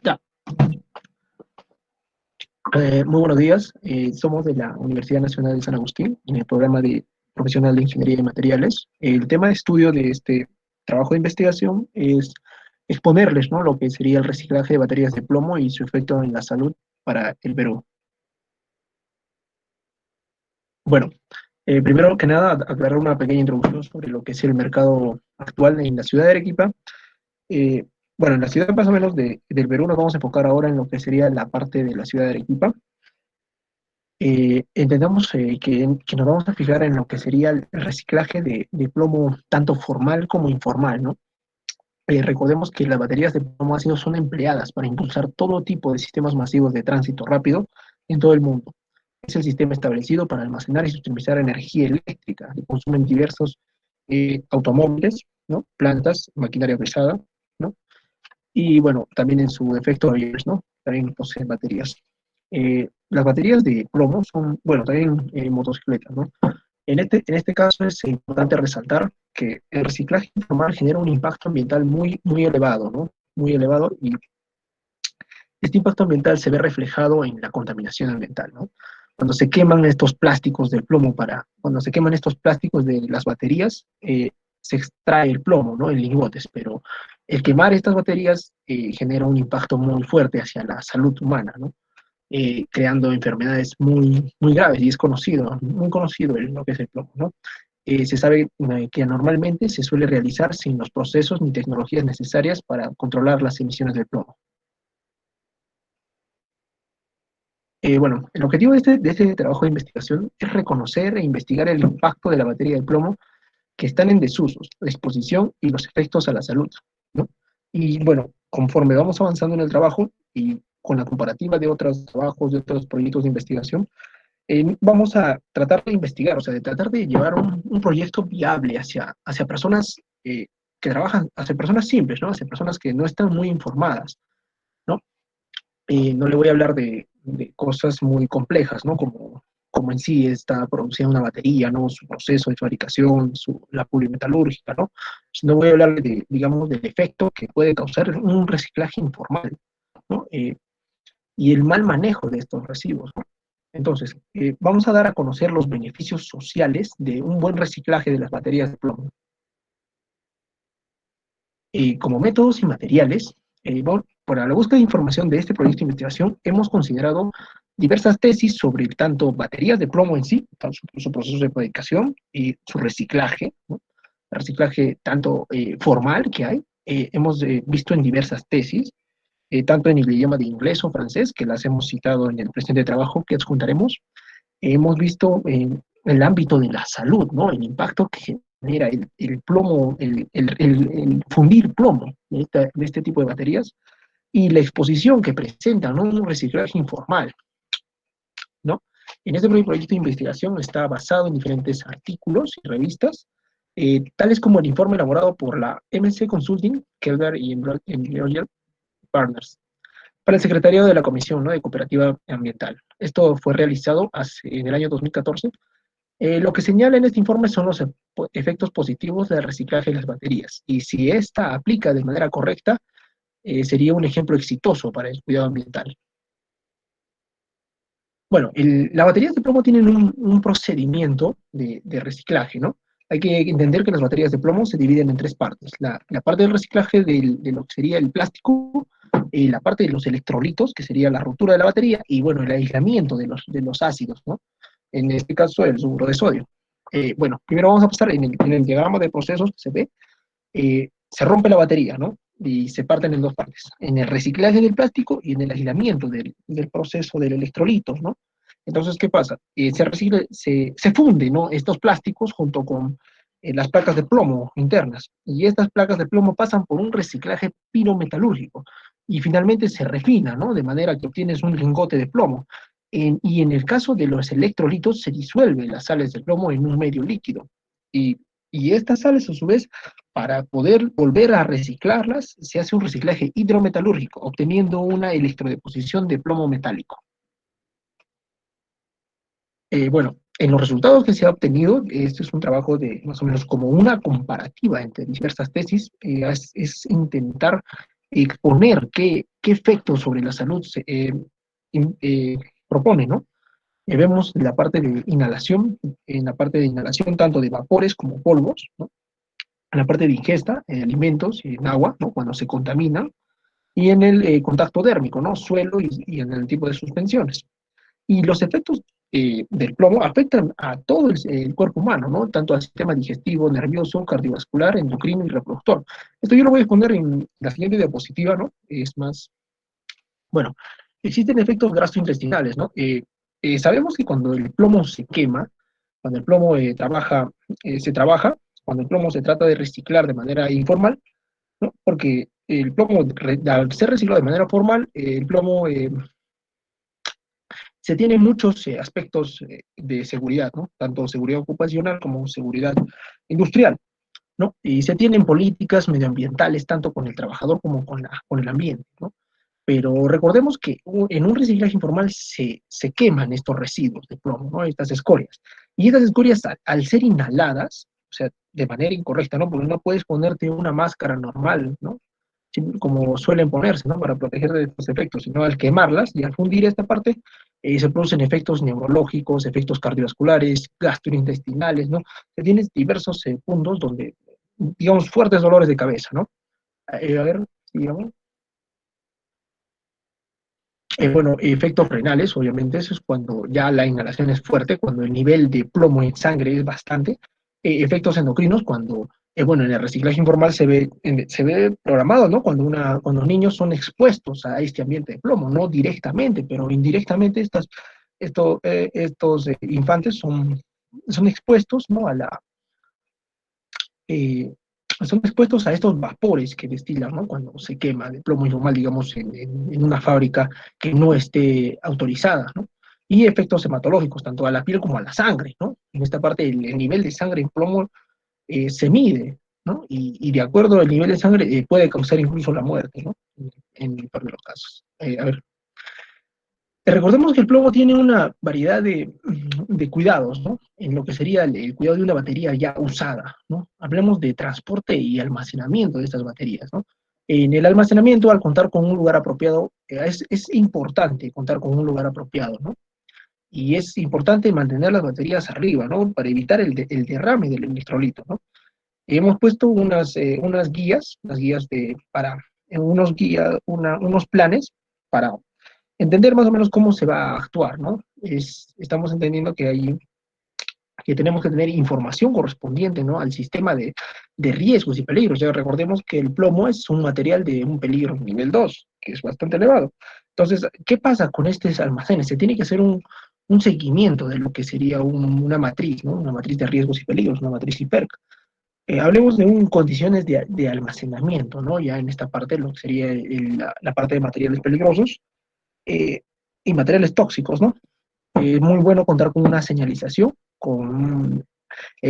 Ya. Muy buenos días. Somos de la Universidad Nacional de San Agustín, en el programa de profesional de Ingeniería de Materiales. El tema de estudio de este trabajo de investigación es exponerles, ¿no?, lo que sería el reciclaje de baterías de plomo y su efecto en la salud para el Perú. Bueno, primero que nada, aclarar una pequeña introducción sobre lo que es el mercado actual en la ciudad de Arequipa. Eh, bueno, en la ciudad más o menos del Perú nos vamos a enfocar ahora en lo que sería la parte de la ciudad de Arequipa. Entendamos que nos vamos a fijar en lo que sería el reciclaje de plomo, tanto formal como informal, ¿no? Recordemos que las baterías de plomo ácido son empleadas para impulsar todo tipo de sistemas masivos de tránsito rápido en todo el mundo. Es el sistema establecido para almacenar y suministrar energía eléctrica que consumen diversos automóviles, ¿no?, plantas, maquinaria pesada, ¿no? Y bueno, también en su defecto aviones, ¿no? También poseen baterías. Las baterías de plomo son, bueno, también motocicletas, ¿no? En este caso es importante resaltar que el reciclaje informal genera un impacto ambiental muy elevado, ¿no? Muy elevado, y este impacto ambiental se ve reflejado en la contaminación ambiental, ¿no? Cuando se queman estos plásticos del plomo cuando se queman estos plásticos de las baterías, se extrae el plomo, ¿no?, en lingotes, pero el quemar estas baterías genera un impacto muy fuerte hacia la salud humana, ¿no? Creando enfermedades muy graves, y es conocido, muy conocido lo que es el plomo, ¿no? Se sabe que normalmente se suele realizar sin los procesos ni tecnologías necesarias para controlar las emisiones del plomo. Bueno, el objetivo de este trabajo de investigación es reconocer e investigar el impacto de la batería de plomo que están en desusos, la exposición y los efectos a la salud, ¿no? Y bueno, conforme vamos avanzando en el trabajo y con la comparativa de otros trabajos, de otros proyectos de investigación, vamos a tratar de investigar, o sea, de tratar de llevar un proyecto viable hacia personas que trabajan, hacia personas simples, ¿no? Hacia personas que no están muy informadas, ¿no? No le voy a hablar de cosas muy complejas, ¿no? Como en sí está producida una batería, ¿no? Su proceso de fabricación, la polimetalúrgica, ¿no? Sino voy a hablar de, digamos, del efecto que puede causar un reciclaje informal, ¿no? Y el mal manejo de estos residuos, ¿no? Entonces, vamos a dar a conocer los beneficios sociales de un buen reciclaje de las baterías de plomo. Como métodos y materiales, bueno, para la búsqueda de información de este proyecto de investigación, hemos considerado diversas tesis sobre tanto baterías de plomo en sí, su proceso de fabricación y su reciclaje, ¿no? El reciclaje tanto formal que hay, hemos visto en diversas tesis, tanto en el idioma de inglés o francés, que las hemos citado en el presente trabajo que adjuntaremos. Hemos visto en el ámbito de la salud, ¿no?, el impacto que genera el plomo, el fundir plomo de este tipo de baterías, y la exposición que presenta, ¿no?, un reciclaje informal, ¿no? En este proyecto de investigación está basado en diferentes artículos y revistas, tales como el informe elaborado por la MC Consulting, Kelder y Embroyer Partners, para el secretario de la Comisión, ¿no?, de Cooperativa Ambiental. Esto fue realizado en el año 2014. Lo que señala en este informe son los efectos positivos del reciclaje de las baterías, y si esta aplica de manera correcta, sería un ejemplo exitoso para el cuidado ambiental. Bueno, las baterías de plomo tienen un procedimiento de reciclaje, ¿no? Hay que entender que las baterías de plomo se dividen en tres partes. La parte del reciclaje de lo que sería el plástico, la parte de los electrolitos, que sería la ruptura de la batería, y bueno, el aislamiento de los ácidos, ¿no? En este caso, el sulfuro de sodio. Bueno, primero vamos a pasar en el diagrama de procesos que se ve, se rompe la batería, ¿no? Y se parten en dos partes, en el reciclaje del plástico y en el aislamiento del proceso del electrolito, ¿no? Entonces, ¿qué pasa? Se funden, ¿no?, estos plásticos junto con las placas de plomo internas, y estas placas de plomo pasan por un reciclaje pirometalúrgico, y finalmente se refina, ¿no?, de manera que obtienes un lingote de plomo. Y en el caso de los electrolitos, se disuelven las sales de plomo en un medio líquido. Y, y estas sales, a su vez, para poder volver a reciclarlas, se hace un reciclaje hidrometalúrgico, obteniendo una electrodeposición de plomo metálico. Bueno, en los resultados que se ha obtenido, este es un trabajo de más o menos como una comparativa entre diversas tesis, es intentar exponer qué efectos sobre la salud propone, ¿no? Vemos la parte de inhalación, en la parte de inhalación tanto de vapores como polvos, ¿no? En la parte de ingesta en alimentos y en agua, ¿no? Cuando se contaminan, y en el contacto dérmico, ¿no? Suelo y en el tipo de suspensiones. Y los efectos del plomo afectan a todo el cuerpo humano, ¿no? Tanto al sistema digestivo, nervioso, cardiovascular, endocrino y reproductor. Esto yo lo voy a exponer en la siguiente diapositiva, ¿no? Es más, bueno, existen efectos gastrointestinales, ¿no? Sabemos que cuando el plomo se quema, cuando el plomo se trabaja, cuando el plomo se trata de reciclar de manera informal, ¿no? Porque el plomo, al ser reciclado de manera formal, el plomo se tiene muchos aspectos de seguridad, ¿no? Tanto seguridad ocupacional como seguridad industrial, ¿no? Y se tienen políticas medioambientales tanto con el trabajador como con el ambiente, ¿no? Pero recordemos que en un reciclaje informal se queman estos residuos de plomo, ¿no? Estas escorias. Y estas escorias, al ser inhaladas, o sea, de manera incorrecta, ¿no? Porque no puedes ponerte una máscara normal, ¿no? Como suelen ponerse, ¿no? Para proteger de estos efectos, sino al quemarlas y al fundir esta parte, se producen efectos neurológicos, efectos cardiovasculares, gastrointestinales, ¿no? Se tienes diversos puntos donde, digamos, fuertes dolores de cabeza, ¿no? A ver, digamos. Bueno, efectos renales, obviamente, eso es cuando ya la inhalación es fuerte, cuando el nivel de plomo en sangre es bastante. Efectos endocrinos, cuando, bueno, en el reciclaje informal se ve programado, ¿no? Cuando niños son expuestos a este ambiente de plomo, no directamente, pero indirectamente estos infantes son expuestos, ¿no? Eh, son expuestos a estos vapores que destilan, ¿no? Cuando se quema de plomo informal, digamos, en una fábrica que no esté autorizada, ¿no? Y efectos hematológicos, tanto a la piel como a la sangre, ¿no? En esta parte, el nivel de sangre en plomo se mide, ¿no? Y de acuerdo al nivel de sangre puede causar incluso la muerte, ¿no? En el peor de los casos. A ver, recordemos que el plomo tiene una variedad de cuidados, ¿no? En lo que sería el cuidado de una batería ya usada, ¿no? Hablemos de transporte y almacenamiento de estas baterías, ¿no? En el almacenamiento, al contar con un lugar apropiado, es importante contar con un lugar apropiado, ¿no? Y es importante mantener las baterías arriba, ¿no? Para evitar el derrame del electrolito, ¿no? Hemos puesto unas guías, unos planes para entender más o menos cómo se va a actuar, ¿no? Estamos entendiendo que tenemos que tener información correspondiente, ¿no? Al sistema de riesgos y peligros. Ya recordemos que el plomo es un material de un peligro nivel 2, que es bastante elevado. Entonces, ¿qué pasa con estos almacenes? Se tiene que hacer un seguimiento de lo que sería una matriz, ¿no? Una matriz de riesgos y peligros, una matriz IPERC. Hablemos de condiciones de almacenamiento, ¿no? Ya en esta parte, lo que sería la parte de materiales peligrosos, eh, y materiales tóxicos, ¿no? Es muy bueno contar con una señalización, con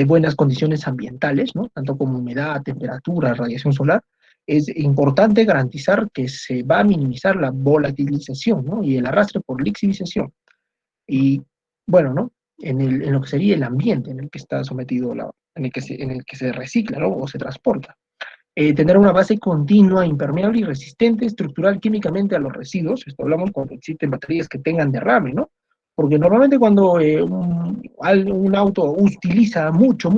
buenas condiciones ambientales, ¿no? Tanto como humedad, temperatura, radiación solar. Es importante garantizar que se va a minimizar la volatilización, ¿no? Y el arrastre por lixivización. Y bueno, ¿no? En lo que sería el ambiente en el que está sometido, en el que se recicla, ¿no? O se transporta. Tener una base continua, impermeable y resistente estructural químicamente a los residuos. Esto hablamos cuando existen baterías que tengan derrame, ¿no? Porque normalmente cuando un auto utiliza mucho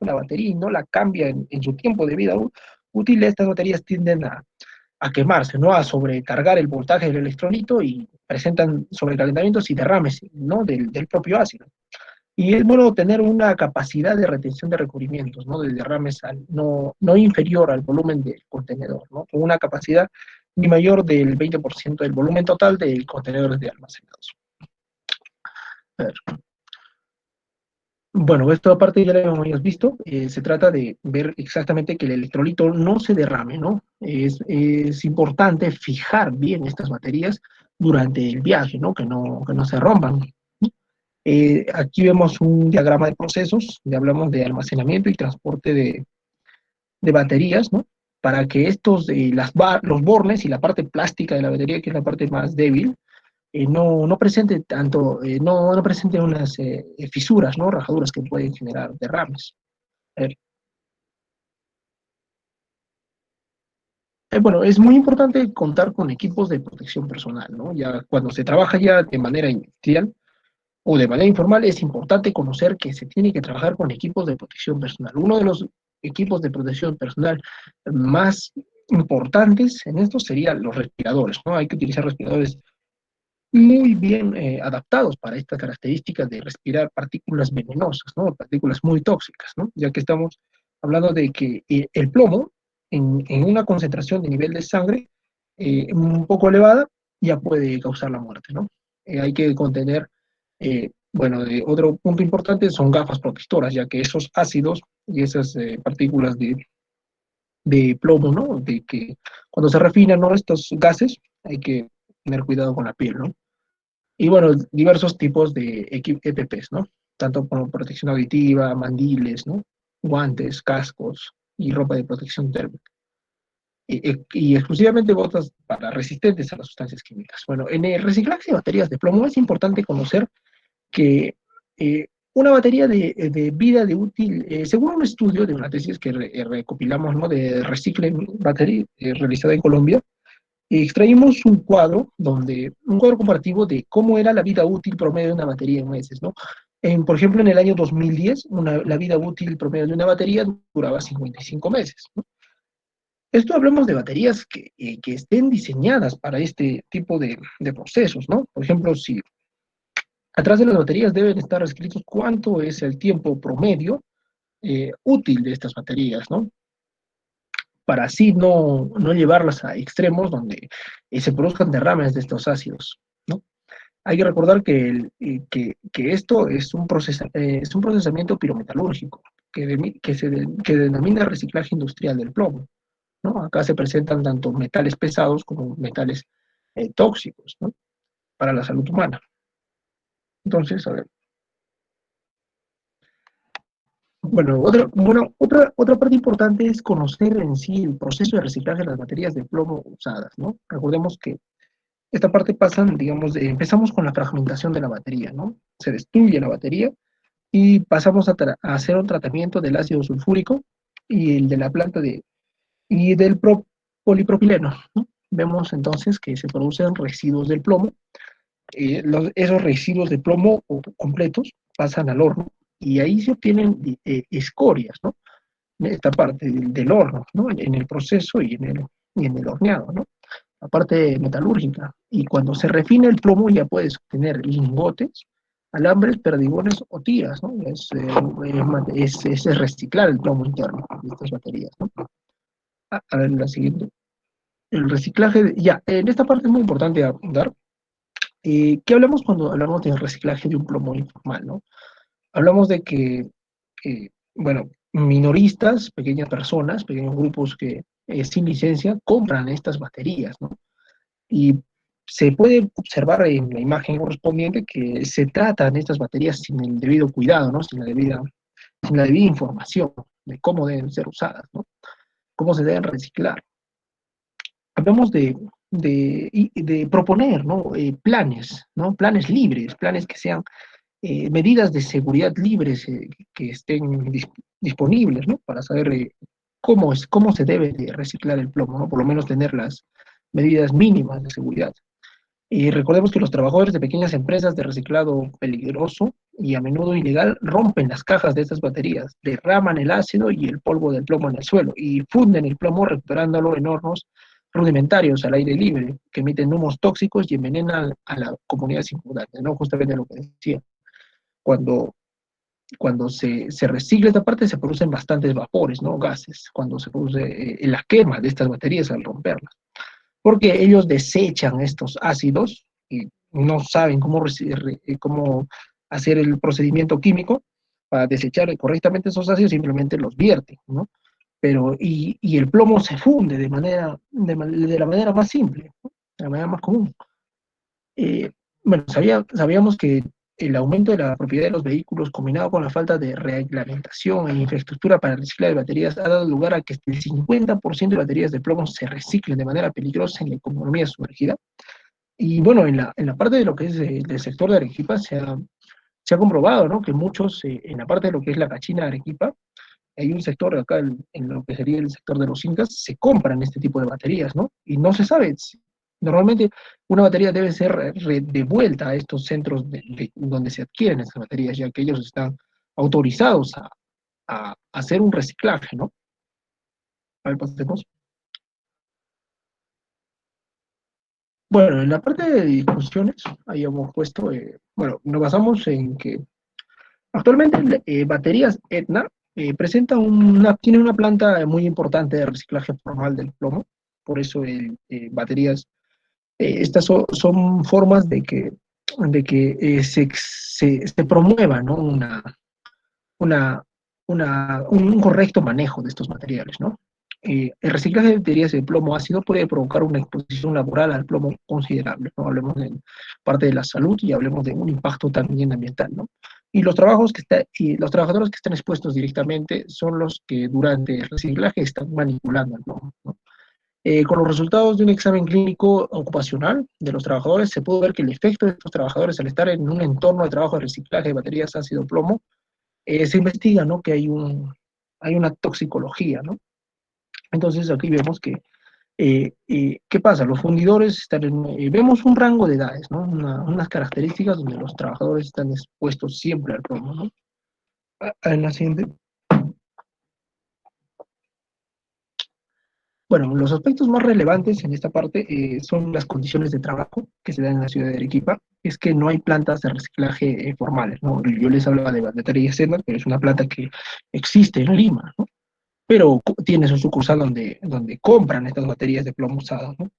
la batería y no la cambia en su tiempo de vida útil, estas baterías tienden a quemarse, ¿no? A sobrecargar el voltaje del electrolito y presentan sobrecalentamientos y derrames, ¿no? Del propio ácido. Y es bueno tener una capacidad de retención de recubrimientos, ¿no? De derrames no inferior al volumen del contenedor, ¿no? Con una capacidad ni mayor del 20% del volumen total del contenedor de almacenados. A ver. Bueno, esto aparte ya lo habíamos visto, se trata de ver exactamente que el electrolito no se derrame, ¿no? Es importante fijar bien estas baterías durante el viaje, ¿no? Que no se rompan. Aquí vemos un diagrama de procesos, ya hablamos de almacenamiento y transporte de baterías, ¿no? Para que los bornes y la parte plástica de la batería, que es la parte más débil, no presente no presente unas fisuras, ¿no? Rajaduras que pueden generar derrames. A ver, Bueno, es muy importante contar con equipos de protección personal, ¿no? Ya cuando se trabaja ya de manera industrial o de manera informal, es importante conocer que se tiene que trabajar con equipos de protección personal. Uno de los equipos de protección personal más importantes en esto serían los respiradores, ¿no? Hay que utilizar respiradores muy bien adaptados para estas características de respirar partículas venenosas, ¿no? Partículas muy tóxicas, ¿no? Ya que estamos hablando de que el plomo en una concentración de nivel de sangre un poco elevada ya puede causar la muerte, ¿no? Hay que contener, bueno, otro punto importante son gafas protectoras, ya que esos ácidos y esas partículas de plomo, ¿no? De que cuando se refinan, ¿no? Estos gases, hay que tener cuidado con la piel, ¿no? Y bueno, diversos tipos de EPPs, ¿no? Tanto como protección auditiva, mandiles, ¿no? Guantes, cascos y ropa de protección térmica. Y exclusivamente botas para resistentes a las sustancias químicas. Bueno, en el reciclaje de baterías de plomo es importante conocer que una batería de vida de útil, según un estudio de una tesis que recopilamos, ¿no? De Recicle Battery, realizada en Colombia, extraímos un cuadro comparativo de cómo era la vida útil promedio de una batería en meses, ¿no? Por ejemplo, en el año 2010, la vida útil promedio de una batería duraba 55 meses, ¿no? Esto hablamos de baterías que estén diseñadas para este tipo de procesos, ¿no? Por ejemplo, si atrás de las baterías deben estar escritos cuánto es el tiempo promedio útil de estas baterías, ¿no? Para así no llevarlas a extremos donde se produzcan derrames de estos ácidos, ¿no? Hay que recordar que esto es un procesamiento pirometalúrgico que denomina reciclaje industrial del plomo, ¿no? Acá se presentan tanto metales pesados como metales tóxicos, ¿no? Para la salud humana. Entonces, a ver, otra parte importante es conocer en sí el proceso de reciclaje de las baterías de plomo usadas, ¿no? Recordemos que esta parte pasa, digamos, empezamos con la fragmentación de la batería, ¿no? Se destruye la batería y pasamos a hacer un tratamiento del ácido sulfúrico y el de la planta y del polipropileno, ¿no? Vemos entonces que se producen residuos del plomo, esos residuos de plomo completos pasan al horno y ahí se obtienen escorias, ¿no? Esta parte del horno, ¿no? En el proceso y en el horneado, ¿no? La parte metalúrgica. Y cuando se refina el plomo ya puedes obtener lingotes, alambres, perdigones o tiras, ¿no? Es reciclar el plomo interno de estas baterías, ¿no? A ver, la siguiente. El reciclaje, ya, en esta parte es muy importante dar. ¿Qué hablamos cuando hablamos de reciclaje de un plomo informal, ¿no? Hablamos de que, bueno, minoristas, pequeñas personas, pequeños grupos que sin licencia compran estas baterías, ¿no? Y se puede observar en la imagen correspondiente que se tratan estas baterías sin el debido cuidado, ¿no? Sin la debida información de cómo deben ser usadas, ¿no? Cómo se deben reciclar. Hablamos de proponer, ¿no? Planes, ¿no? Planes libres, planes que sean medidas de seguridad libres que estén disponibles, ¿no? Para saber cómo se debe de reciclar el plomo, ¿no? Por lo menos tener las medidas mínimas de seguridad. Y recordemos que los trabajadores de pequeñas empresas de reciclado peligroso y a menudo ilegal rompen las cajas de estas baterías, derraman el ácido y el polvo del plomo en el suelo y funden el plomo recuperándolo en hornos rudimentarios al aire libre que emiten humos tóxicos y envenenan a la comunidad circundante, ¿no? Justamente lo que decía. Cuando, cuando se recicla esta parte se producen bastantes vapores, ¿no? Gases, cuando se produce la quema de estas baterías al romperlas porque ellos desechan estos ácidos y no saben cómo hacer el procedimiento químico para desechar correctamente esos ácidos, simplemente los vierten, ¿no? Y el plomo se funde de la manera más simple, ¿no? De la manera más común. Bueno, sabíamos que el aumento de la propiedad de los vehículos combinado con la falta de reglamentación e infraestructura para el reciclaje de baterías ha dado lugar a que el 50% de baterías de plomo se reciclen de manera peligrosa en la economía sumergida. Y bueno, en la parte de lo que es el sector de Arequipa se ha comprobado, ¿no? Que muchos, en la parte de lo que es la cachina de Arequipa, hay un sector acá en lo que sería el sector de los incas, se compran este tipo de baterías, ¿no? Y no se sabe. Normalmente una batería debe ser devuelta a estos centros donde se adquieren estas baterías, ya que ellos están autorizados a hacer un reciclaje, ¿no? A ver, pasemos. Bueno, en la parte de discusiones, ahí hemos puesto, bueno, nos basamos en que actualmente Baterías Etna tiene una planta muy importante de reciclaje formal del plomo, por eso baterías, estas son formas de que se promueva, ¿no? una, un correcto manejo de estos materiales, ¿no? El reciclaje de baterías de plomo ácido puede provocar una exposición laboral al plomo considerable, ¿no? Hablemos de parte de la salud y hablemos de un impacto también ambiental, ¿no? Y los trabajadores que están expuestos directamente son los que durante el reciclaje están manipulando el plomo, ¿no? Con los resultados de un examen clínico ocupacional de los trabajadores, se pudo ver que el efecto de estos trabajadores al estar en un entorno de trabajo de reciclaje de baterías ácido plomo se investiga, ¿no? Que hay una toxicología, ¿no? Entonces aquí vemos que, ¿qué pasa? Los fundidores vemos un rango de edades, ¿no? Unas características donde los trabajadores están expuestos siempre al plomo, ¿no? En la siguiente. Bueno, los aspectos más relevantes en esta parte son las condiciones de trabajo que se dan en la ciudad de Arequipa. Es que no hay plantas de reciclaje formales, ¿no? Yo les hablaba de Batería Senda, pero es una planta que existe en Lima, ¿no? Pero tiene su sucursal donde compran estas baterías de plomo usadas, ¿no?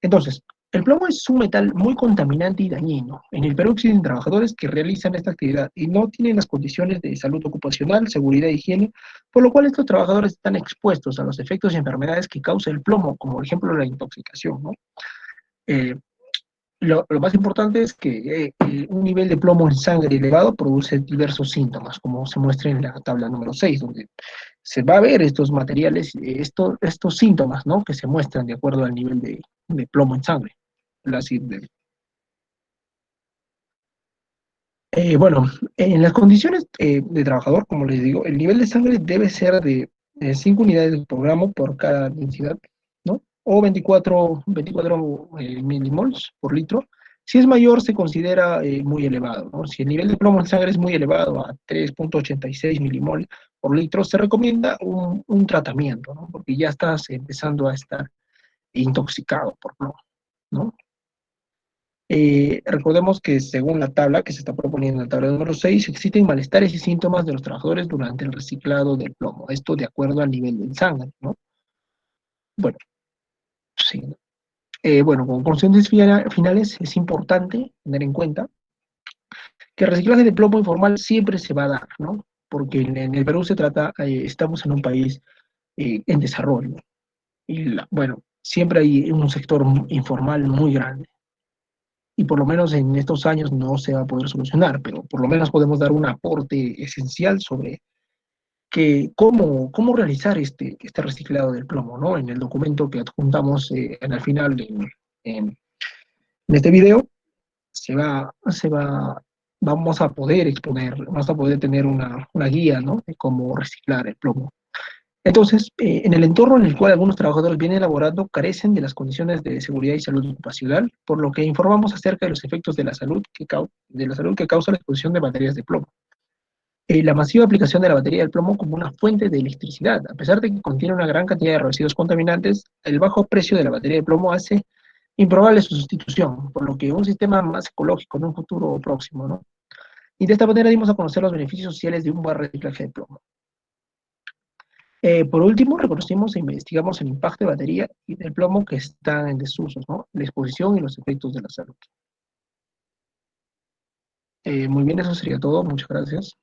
Entonces, el plomo es un metal muy contaminante y dañino. En el Perú existen trabajadores que realizan esta actividad y no tienen las condiciones de salud ocupacional, seguridad e higiene, por lo cual estos trabajadores están expuestos a los efectos y enfermedades que causa el plomo, como por ejemplo la intoxicación, ¿no? Eh, lo más importante es que un nivel de plomo en sangre elevado produce diversos síntomas, como se muestra en la tabla número 6, donde se va a ver estos materiales, estos síntomas, ¿no? Que se muestran de acuerdo al nivel de plomo en sangre. Bueno, en las condiciones de trabajador, como les digo, el nivel de sangre debe ser de 5 unidades por gramo por cada densidad, ¿no? O 24 milimols por litro. Si es mayor, se considera muy elevado, ¿no? Si el nivel de plomo en sangre es muy elevado, a 3,86 milimol por litro, se recomienda un tratamiento, ¿no? Porque ya estás empezando a estar intoxicado por plomo, ¿no? Recordemos que según la tabla que se está proponiendo en la tabla número 6, existen malestares y síntomas de los trabajadores durante el reciclado del plomo. Esto de acuerdo al nivel de sangre, ¿no? Bueno, sí. Bueno, como conclusiones finales, es importante tener en cuenta que el reciclaje de plomo informal siempre se va a dar, ¿no? Porque en el Perú estamos en un país en desarrollo. Y bueno, siempre hay un sector informal muy grande. Y por lo menos en estos años no se va a poder solucionar, pero por lo menos podemos dar un aporte esencial sobre cómo realizar este reciclado del plomo, ¿no? En el documento que adjuntamos en el final en, en este video, vamos a poder exponer, vamos a poder tener una guía, ¿no? De cómo reciclar el plomo. Entonces, en el entorno en el cual algunos trabajadores vienen elaborando carecen de las condiciones de seguridad y salud ocupacional, por lo que informamos acerca de los efectos de la salud que causa la exposición de baterías de plomo. La masiva aplicación de la batería del plomo como una fuente de electricidad, a pesar de que contiene una gran cantidad de residuos contaminantes, el bajo precio de la batería de plomo hace improbable su sustitución, por lo que un sistema más ecológico en un futuro próximo, ¿no? Y de esta manera dimos a conocer los beneficios sociales de un buen reciclaje de plomo. Por último, reconocimos e investigamos el impacto de batería y del plomo que están en desuso, ¿no? La exposición y los efectos de la salud. Muy bien, eso sería todo. Muchas gracias.